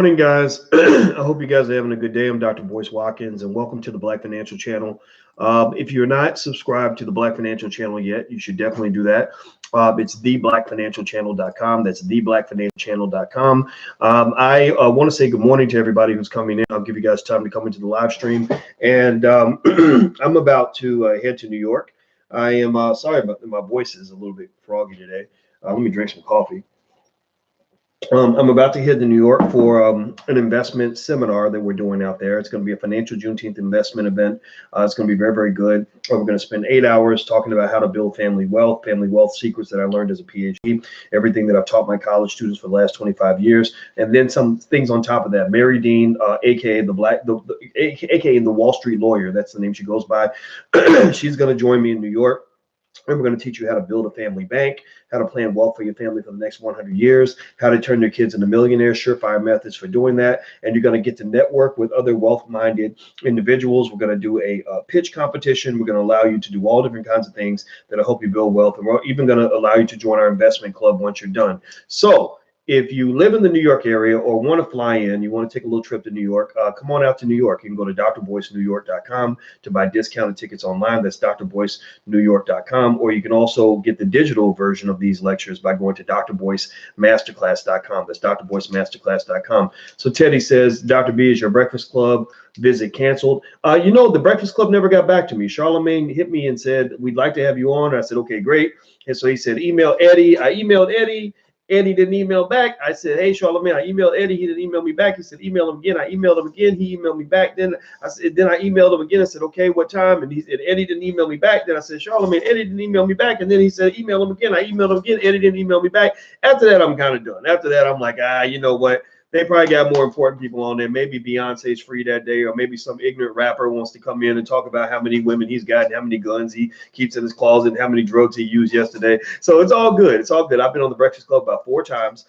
Morning, guys. I hope you guys are having a good day. I'm Dr. Boyce Watkins, and welcome to the Black Financial Channel. If you're not subscribed to the Black Financial Channel yet, you should definitely do that. It's theblackfinancialchannel.com. That's theblackfinancialchannel.com. I want to say good morning to everybody who's coming in. I'll give you guys time to come into the live stream. And I'm about to head to New York. I am sorry about my voice is a little bit froggy today. Let me drink some coffee. I'm about to head to New York for an investment seminar that we're doing out there. It's going to be a financial Juneteenth investment event. It's going to be very, very good. We're going to spend 8 hours talking about how to build family wealth secrets that I learned as a PhD, everything that I've taught my college students for the last 25 years, and then some things on top of that. Mary Dean, aka aka the Wall Street lawyer, that's the name she goes by. She's going to join me in New York. And we're going to teach you how to build a family bank, how to plan wealth for your family for the next 100 years, how to turn your kids into millionaires, surefire methods for doing that. And you're going to get to network with other wealth-minded individuals. We're going to do a pitch competition. We're going to allow you to do all different kinds of things that'll help you build wealth. And we're even going to allow you to join our investment club once you're done. So if you live in the New York area or want to fly in, you want to take a little trip to New York, come on out to New York. You can go to drboycenewyork.com to buy discounted tickets online. That's drboycenewyork.com. Or you can also get the digital version of these lectures by going to drboycemasterclass.com. That's drboycemasterclass.com. So Teddy says, Dr. B, is your Breakfast Club visit canceled? The Breakfast Club never got back to me. Charlemagne hit me and said, we'd like to have you on. I said, okay, great. And so he said, email Eddie. I emailed Eddie. Eddie didn't email back. I said, hey, Charlemagne, I emailed Eddie. He didn't email me back. He said, email him again. I emailed him again. He emailed me back. Then I emailed him again. I said, okay, what time? And he said, Eddie didn't email me back. Then I said, Charlemagne, Eddie didn't email me back. And then he said, email him again. I emailed him again. Eddie didn't email me back. After that, I'm kind of done. After that, I'm like, you know what? They probably got more important people on there. Maybe Beyonce's free that day, or maybe some ignorant rapper wants to come in and talk about how many women he's got and how many guns he keeps in his closet and how many drugs he used yesterday. So it's all good. It's all good. I've been on the Breakfast Club about 4 times.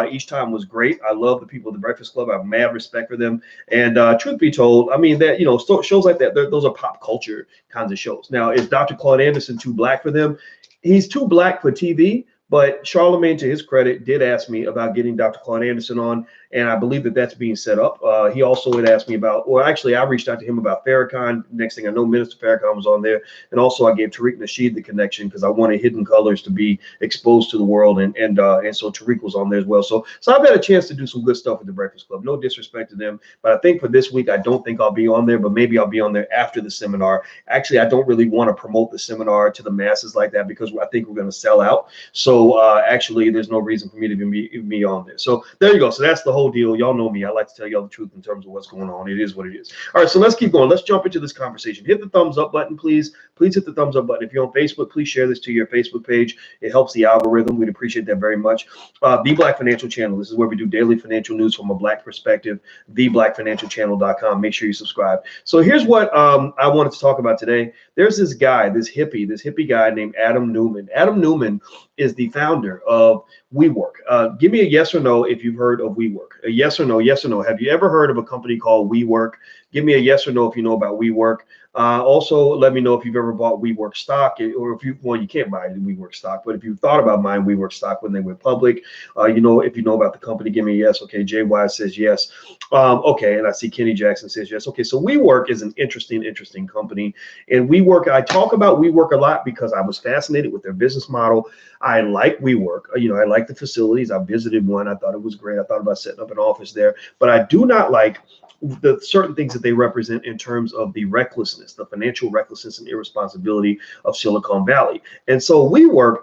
Each time was great. I love the people at the Breakfast Club. I have mad respect for them. And truth be told, I mean, that, shows like that, those are pop culture kinds of shows. Now, is Dr. Claude Anderson too black for them? He's too black for TV. But Charlemagne, to his credit, did ask me about getting Dr. Claude Anderson on, and I believe that that's being set up. He also had asked me about, or actually, I reached out to him about Farrakhan. Next thing I know, Minister Farrakhan was on there, and also I gave Tariq Nasheed the connection because I wanted Hidden Colors to be exposed to the world, and so Tariq was on there as well. So I've had a chance to do some good stuff with the Breakfast Club. No disrespect to them, but I think for this week, I don't think I'll be on there, but maybe I'll be on there after the seminar. Actually, I don't really want to promote the seminar to the masses like that because I think we're going to sell out. So actually, there's no reason for me to even be on there. So there you go. So that's the whole deal. Y'all know me. I like to tell y'all the truth in terms of what's going on. It is what it is. All right, so let's keep going. Let's jump into this conversation. Hit the thumbs up button, please. Please hit the thumbs up button. If you're on Facebook, please share this to your Facebook page. It helps the algorithm. We'd appreciate that very much. The Black Financial Channel. This is where we do daily financial news from a black perspective. Theblackfinancialchannel.com. Make sure you subscribe. So here's what I wanted to talk about today. There's this guy, this hippie guy named Adam Newman. Adam Newman is the founder of WeWork. Give me a yes or no if you've heard of WeWork. A yes or no, yes or no. Have you ever heard of a company called WeWork? Give me a yes or no if you know about WeWork. Also, let me know if you've ever bought WeWork stock, or if you can't buy WeWork stock, but if you thought about buying WeWork stock when they went public, if you know about the company, give me a yes. Okay, JY says yes. Okay, and I see Kenny Jackson says yes. Okay, so WeWork is an interesting company, and WeWork, I talk about WeWork a lot because I was fascinated with their business model. I like WeWork. I like the facilities. I visited one. I thought it was great. I thought about setting up an office there, but I do not like the certain things that they represent in terms of the recklessness, the financial recklessness and irresponsibility of Silicon Valley. And so WeWork,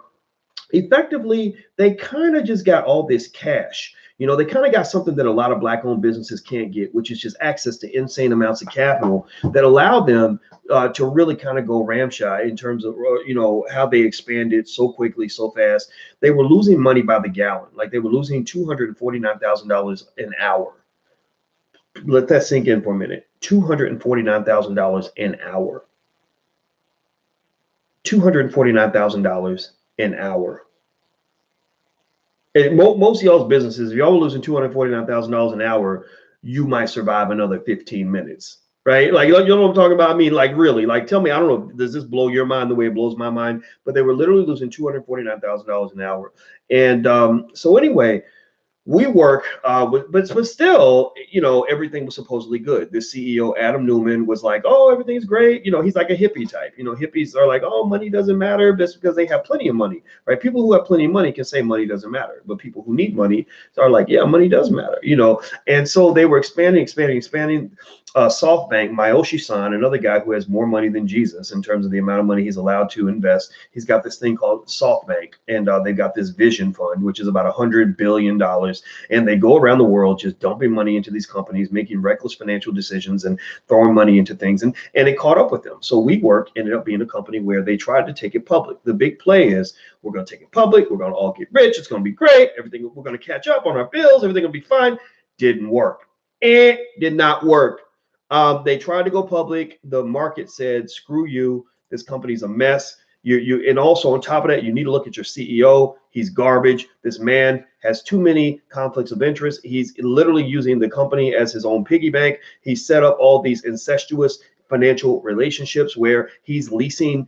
effectively, they kind of just got all this cash. They kind of got something that a lot of black-owned businesses can't get, which is just access to insane amounts of capital that allow them to really kind of go ramshackle in terms of, how they expanded so quickly, so fast. They were losing money by the gallon. Like they were losing $249,000 an hour. Let that sink in for a minute. $249,000 an hour. $249,000 an hour. And most of y'all's businesses, if y'all were losing $249,000 an hour, you might survive another 15 minutes, right? Like, you know what I'm talking about? I mean, like, really, like, tell me, I don't know, does this blow your mind the way it blows my mind? But they were literally losing $249,000 an hour. And so anyway, WeWork, but still, everything was supposedly good. The CEO, Adam Newman, was like, "Oh, everything's great." He's like a hippie type. Hippies are like, "Oh, money doesn't matter." That's because they have plenty of money, right? People who have plenty of money can say money doesn't matter, but people who need money are like, "Yeah, money does matter." And so they were expanding. SoftBank, Mayoshi-san, another guy who has more money than Jesus in terms of the amount of money he's allowed to invest. He's got this thing called SoftBank, and they've got this vision fund, which is about $100 billion, and they go around the world just dumping money into these companies, making reckless financial decisions, and throwing money into things, and it caught up with them. So WeWork ended up being a company where they tried to take it public. The big play is we're going to take it public, we're going to all get rich, it's going to be great, everything, we're going to catch up on our bills, everything will be fine. Didn't work. It did not work. They tried to go public. The market said, "Screw you. This company's a mess." And also on top of that, you need to look at your CEO. He's garbage. This man has too many conflicts of interest. He's literally using the company as his own piggy bank. He set up all these incestuous financial relationships where he's leasing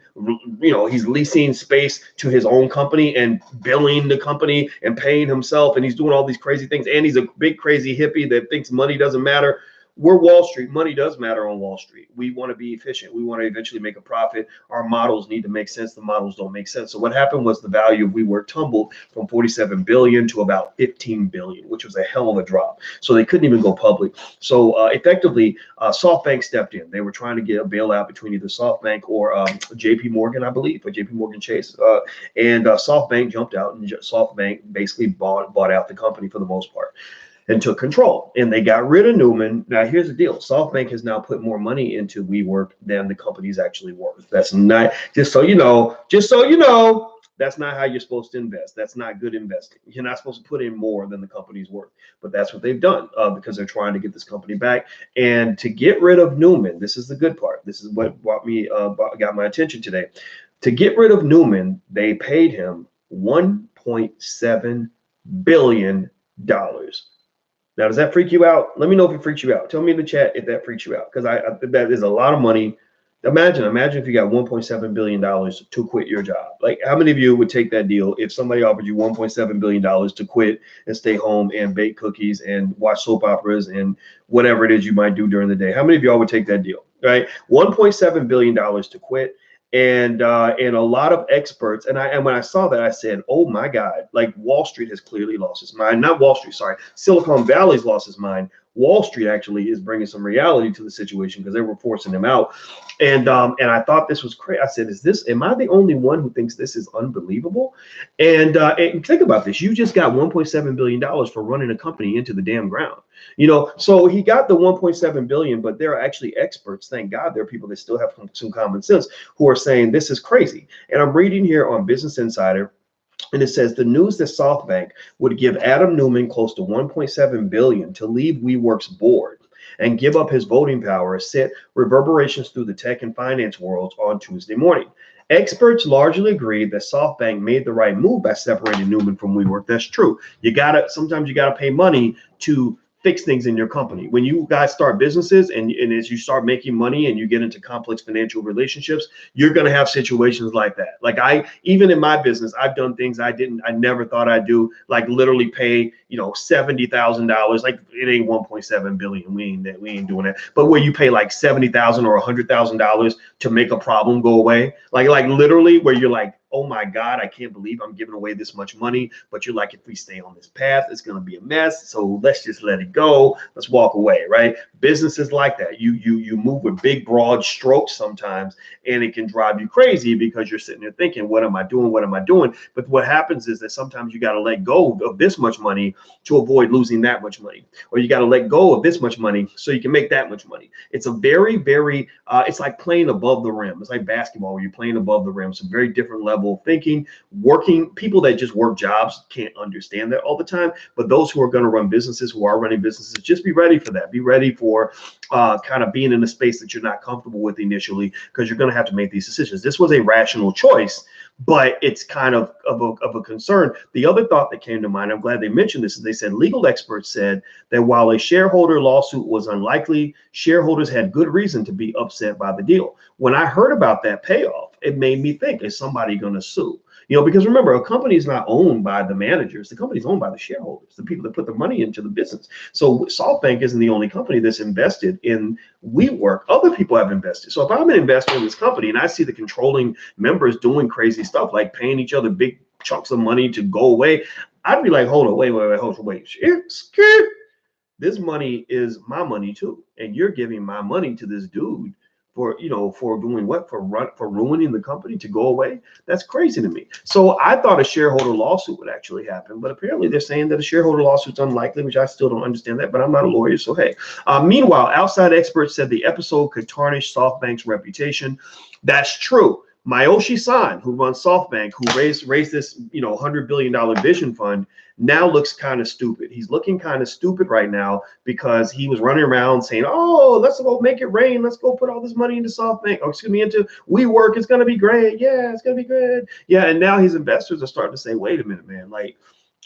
space to his own company and billing the company and paying himself, and he's doing all these crazy things, and he's a big crazy hippie that thinks money doesn't matter. We're Wall Street. Money does matter on Wall Street. We want to be efficient. We want to eventually make a profit. Our models need to make sense. The models don't make sense. So what happened was the value of WeWork tumbled from 47 billion to about 15 billion, which was a hell of a drop. So they couldn't even go public. So effectively, SoftBank stepped in. They were trying to get a bailout between either SoftBank or JP Morgan, I believe, or JP Morgan Chase. And SoftBank jumped out, and SoftBank basically bought out the company for the most part and took control, and they got rid of Newman. Now, here's the deal. SoftBank has now put more money into WeWork than the company's actually worth. That's not, just so you know, that's not how you're supposed to invest. That's not good investing. You're not supposed to put in more than the company's worth, but that's what they've done because they're trying to get this company back. And to get rid of Newman, this is the good part. This is what got my attention today. To get rid of Newman, they paid him $1.7 billion. Now, does that freak you out? Let me know if it freaks you out. Tell me in the chat if that freaks you out, because I that is a lot of money. Imagine if you got $1.7 billion to quit your job. Like, how many of you would take that deal if somebody offered you $1.7 billion to quit and stay home and bake cookies and watch soap operas and whatever it is you might do during the day? How many of y'all would take that deal, right? $1.7 billion to quit. And a lot of experts, and when I saw that, I said, "Oh my God!" Like, Wall Street has clearly lost its mind. Not Wall Street, sorry, Silicon Valley's lost its mind. Wall Street actually is bringing some reality to the situation because they were forcing them out. And I thought this was crazy. I said, am I the only one who thinks this is unbelievable? And think about this. You just got $1.7 billion for running a company into the damn ground. So he got the 1.7 billion, but there are actually experts. Thank God there are people that still have some common sense who are saying this is crazy. And I'm reading here on Business Insider, and it says the news that SoftBank would give Adam Newman close to 1.7 billion to leave WeWork's board and give up his voting power sent reverberations through the tech and finance worlds on Tuesday morning. Experts largely agreed that SoftBank made the right move by separating Newman from WeWork. That's true. Sometimes you gotta pay money to fix things in your company. When you guys start businesses and as you start making money and you get into complex financial relationships, you're going to have situations like that. Like, even in my business, I've done things I never thought I'd do, like literally pay, $70,000. Like, it ain't 1.7 billion. We ain't doing that. But where you pay like $70,000 or $100,000 to make a problem go away, like literally where you're like, "Oh my God, I can't believe I'm giving away this much money." But you're like, if we stay on this path, it's going to be a mess. So let's just let it go. Let's walk away, right? Businesses like that. You move with big, broad strokes sometimes, and it can drive you crazy because you're sitting there thinking, what am I doing? What am I doing? But what happens is that sometimes you got to let go of this much money to avoid losing that much money. Or you got to let go of this much money so you can make that much money. It's a very, very, it's like playing above the rim. It's like basketball where you're playing above the rim. It's a very different level of thinking. People that just work jobs can't understand that all the time. But those who are going to run businesses, who are running businesses, just be ready for that. Be ready for kind of being in a space that you're not comfortable with initially, because you're going to have to make these decisions. This was a rational choice, but it's kind of a concern. The other thought that came to mind, I'm glad they mentioned this, is they said legal experts said that while a shareholder lawsuit was unlikely, shareholders had good reason to be upset by the deal. When I heard about that payoff, it made me think, is somebody going to sue? Because remember, a company is not owned by the managers. The company is owned by the shareholders, the people that put the money into the business. So SoftBank isn't the only company that's invested in WeWork. Other people have invested. So if I'm an investor in this company and I see the controlling members doing crazy stuff like paying each other big chunks of money to go away, I'd be like, hold on, wait. This money is my money too, and you're giving my money to this dude for doing what? For ruining the company to go away. That's crazy to me. So I thought a shareholder lawsuit would actually happen, but apparently they're saying that a shareholder lawsuit's unlikely, which I still don't understand that, but I'm not a lawyer, so hey. Meanwhile, outside experts said the episode could tarnish SoftBank's reputation. That's true. Mayoshi Son, who runs SoftBank, who raised this $100 billion vision fund, now looks kind of stupid. He's looking kind of stupid right now because he was running around saying, "Oh, let's go make it rain. Let's go put all this money into SoftBank. Into WeWork. It's gonna be great. Yeah, it's gonna be good. Yeah." And now his investors are starting to say, "Wait a minute, man. Like,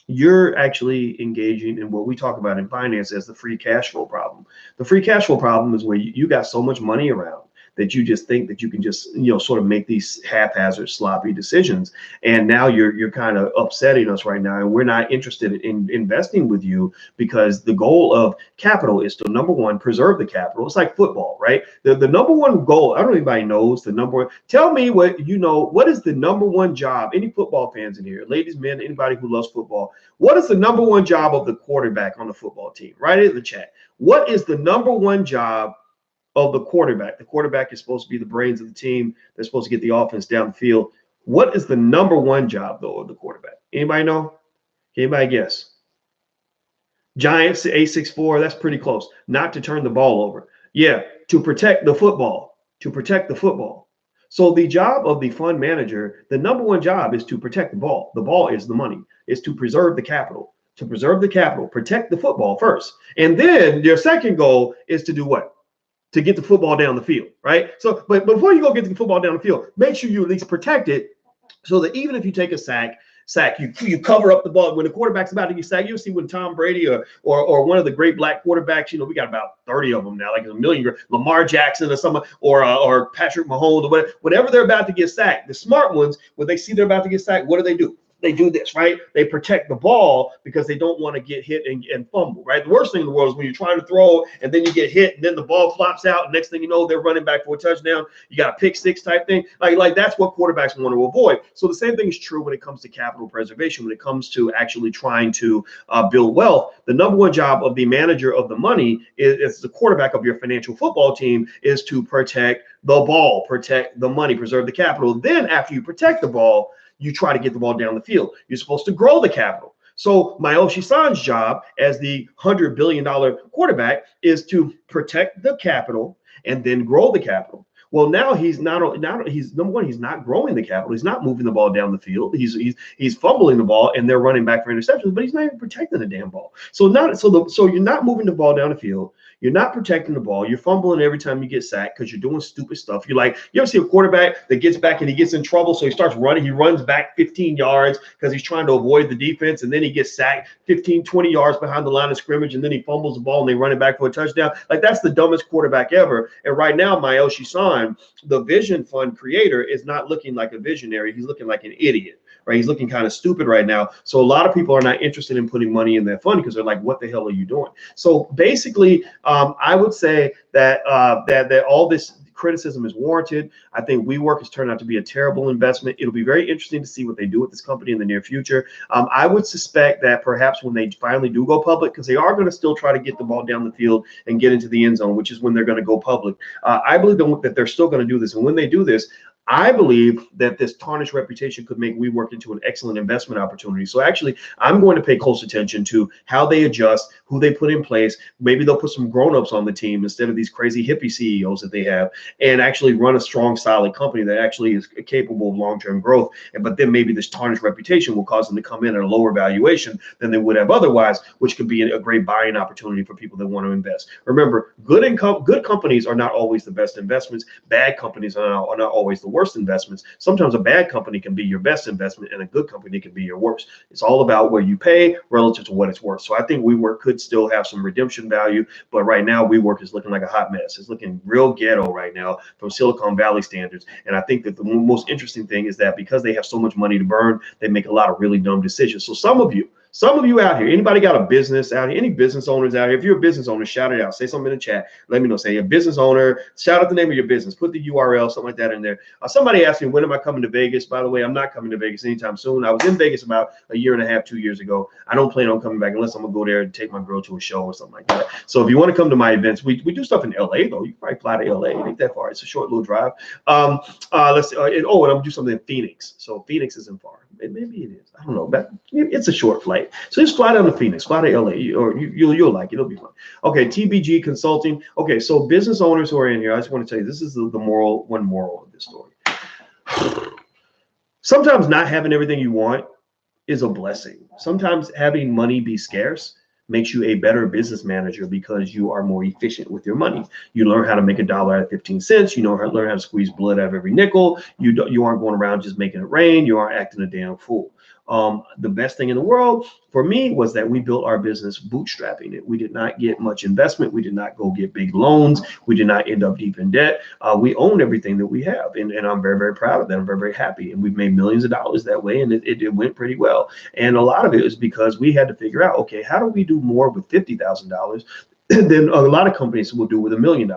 you're actually engaging in what we talk about in finance as the free cash flow problem. The free cash flow problem is where you got so much money around that you just think that you can just sort of make these haphazard, sloppy decisions, and now you're kind of upsetting us right now, and we're not interested in investing with you because the goal of capital is to, number one, preserve the capital. It's like football, right? The number one goal, I don't know if anybody knows the number one. Tell me what is the number one job? Any football fans in here, ladies, men, anybody who loves football, what is the number one job of the quarterback on the football team? Write it in the chat. What is the number one job of the quarterback? The quarterback is supposed to be the brains of the team. They're supposed to get the offense down the field. What is the number one job, though, of the quarterback? Anybody know? Anybody guess? Giants, 864, that's pretty close. Not to turn the ball over. Yeah, to protect the football. To protect the football. So the job of the fund manager, the number one job is to protect the ball. The ball is the money. It's to preserve the capital. To preserve the capital, protect the football first. And then your second goal is to do what? To get the football down the field, right? So, but before you go get the football down the field, make sure you at least protect it so that even if you take a sack, you cover up the ball. When the quarterback's about to get sacked, you'll see when Tom Brady or one of the great black quarterbacks, we got about 30 of them now, like a million, Lamar Jackson or someone, or Patrick Mahomes or whatever they're about to get sacked. The smart ones, when they see they're about to get sacked, what do? They do this, right? They protect the ball because they don't want to get hit and fumble, right? The worst thing in the world is when you're trying to throw and then you get hit and then the ball flops out. And next thing you know, they're running back for a touchdown. You got a pick six type thing. Like that's what quarterbacks want to avoid. So the same thing is true when it comes to capital preservation, when it comes to actually trying to build wealth. The number one job of the manager of the money is the quarterback of your financial football team is to protect the ball, protect the money, preserve the capital. Then after you protect the ball, you try to get the ball down the field. You're supposed to grow the capital. So Mayoshi Son's job as the $100 billion quarterback is to protect the capital and then grow the capital. Well, now he's not number one, he's not growing the capital. He's not moving the ball down the field. He's fumbling the ball and they're running back for interceptions, but he's not even protecting the damn ball. So you're not moving the ball down the field. You're not protecting the ball. You're fumbling every time you get sacked because you're doing stupid stuff. You ever see a quarterback that gets back and he gets in trouble, so he starts running. He runs back 15 yards because he's trying to avoid the defense, and then he gets sacked 15, 20 yards behind the line of scrimmage, and then he fumbles the ball and they run it back for a touchdown. Like, that's the dumbest quarterback ever. And right now, Mayoshi Son, the vision fund creator, is not looking like a visionary. He's looking like an idiot. Right? He's looking kind of stupid right now. So a lot of people are not interested in putting money in their fund because they're like, what the hell are you doing? So basically, I would say that that all this criticism is warranted. I think WeWork has turned out to be a terrible investment. It'll be very interesting to see what they do with this company in the near future. I would suspect that perhaps when they finally do go public, because they are going to still try to get the ball down the field and get into the end zone, which is when they're going to go public. I believe that they're still going to do this. And when they do this, I believe that this tarnished reputation could make WeWork into an excellent investment opportunity. So actually, I'm going to pay close attention to how they adjust, who they put in place. Maybe they'll put some grown-ups on the team instead of these crazy hippie CEOs that they have, and actually run a strong, solid company that actually is capable of long-term growth. But then maybe this tarnished reputation will cause them to come in at a lower valuation than they would have otherwise, which could be a great buying opportunity for people that want to invest. Remember, good companies are not always the best investments. Bad companies are not always the worst. worst investments. Sometimes a bad company can be your best investment and a good company can be your worst. It's all about where you pay relative to what it's worth. So I think WeWork could still have some redemption value, but right now WeWork is looking like a hot mess. It's looking real ghetto right now from Silicon Valley standards. And I think that the most interesting thing is that because they have so much money to burn, they make a lot of really dumb decisions. So some of you out here, anybody got a business out here, any business owners out here, if you're a business owner, shout it out, say something in the chat, let me know, say a business owner, shout out the name of your business, put the URL, something like that in there. Somebody asked me, when am I coming to Vegas? By the way, I'm not coming to Vegas anytime soon. I was in Vegas about a year and a half, 2 years ago. I don't plan on coming back unless I'm gonna go there and take my girl to a show or something like that. So if you want to come to my events, we do stuff in LA though. You can probably fly to LA. It ain't that far. It's a short little drive. Let's see. And I'm gonna do something in Phoenix. So Phoenix isn't far. Maybe it is. I don't know. But it's a short flight. So just fly down to Phoenix, fly to LA, you'll like it. It'll be fun. Okay, TBG Consulting. Okay, so business owners who are in here, I just want to tell you, this is the moral of this story. Sometimes not having everything you want is a blessing. Sometimes having money be scarce makes you a better business manager because you are more efficient with your money. You learn how to make $1 out of 15 cents. You learn how to squeeze blood out of every nickel. You aren't going around just making it rain. You aren't acting a damn fool. The best thing in the world for me was that we built our business bootstrapping it. We did not get much investment. We did not go get big loans. We did not end up deep in debt. We own everything that we have. And I'm very, very proud of that. I'm very, very happy. And we've made millions of dollars that way. And it went pretty well. And a lot of it is because we had to figure out, okay, how do we do more with $50,000 than a lot of companies will do with $1 million?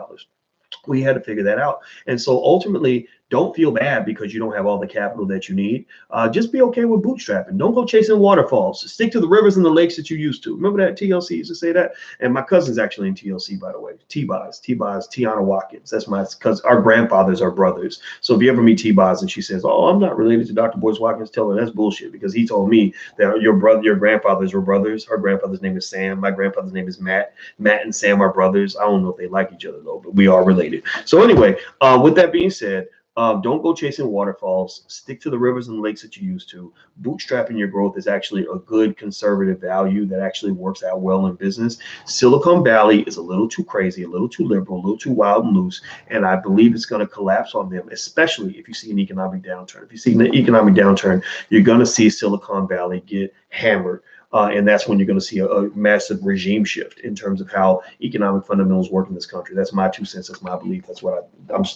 We had to figure that out. And so ultimately, don't feel bad because you don't have all the capital that you need. Just be okay with bootstrapping. Don't go chasing waterfalls. Stick to the rivers and the lakes that you used to. Remember that TLC used to say that? And my cousin's actually in TLC, by the way. T-Boz, Tiana Watkins. That's my cousin. Our grandfathers are brothers. So if you ever meet T-Boz and she says, oh, I'm not related to Dr. Boyce Watkins, tell her that's bullshit because he told me that your grandfathers were brothers. Her grandfather's name is Sam. My grandfather's name is Matt. Matt and Sam are brothers. I don't know if they like each other though, but we are related. So anyway, with that being said, don't go chasing waterfalls. Stick to the rivers and lakes that you used to. Bootstrapping your growth is actually a good conservative value that actually works out well in business. Silicon Valley is a little too crazy, a little too liberal, a little too wild and loose, and I believe it's going to collapse on them, especially if you see an economic downturn. If you see an economic downturn, you're going to see Silicon Valley get hammered. And that's when you're going to see a massive regime shift in terms of how economic fundamentals work in this country. That's my 2 cents. That's my belief. That's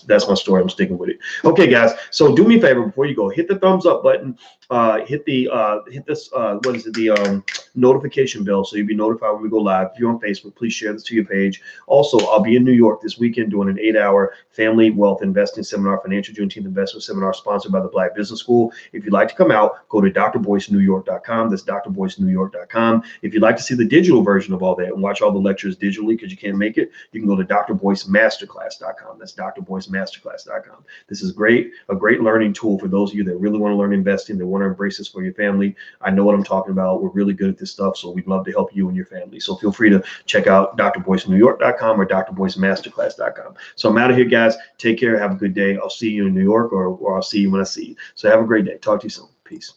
that's my story. I'm sticking with it. Okay, guys. So do me a favor before you go. Hit the thumbs up button. Hit the notification bell so you'll be notified when we go live. If you're on Facebook, please share this to your page. Also, I'll be in New York this weekend doing an 8-hour family wealth investing seminar, financial Juneteenth investment seminar sponsored by the Black Business School. If you'd like to come out, go to drboycenewyork.com. That's drboycenewyork.com. If you'd like to see the digital version of all that and watch all the lectures digitally because you can't make it, you can go to drboycemasterclass.com. That's drboycemasterclass.com. This is a great learning tool for those of you that really want to learn investing, that want to embrace this for your family. I know what I'm talking about. We're really good at this stuff, so we'd love to help you and your family. So feel free to check out drboycenewyork.com or drboycemasterclass.com. So I'm out of here, guys. Take care. Have a good day. I'll see you in New York or I'll see you when I see you. So have a great day. Talk to you soon. Peace.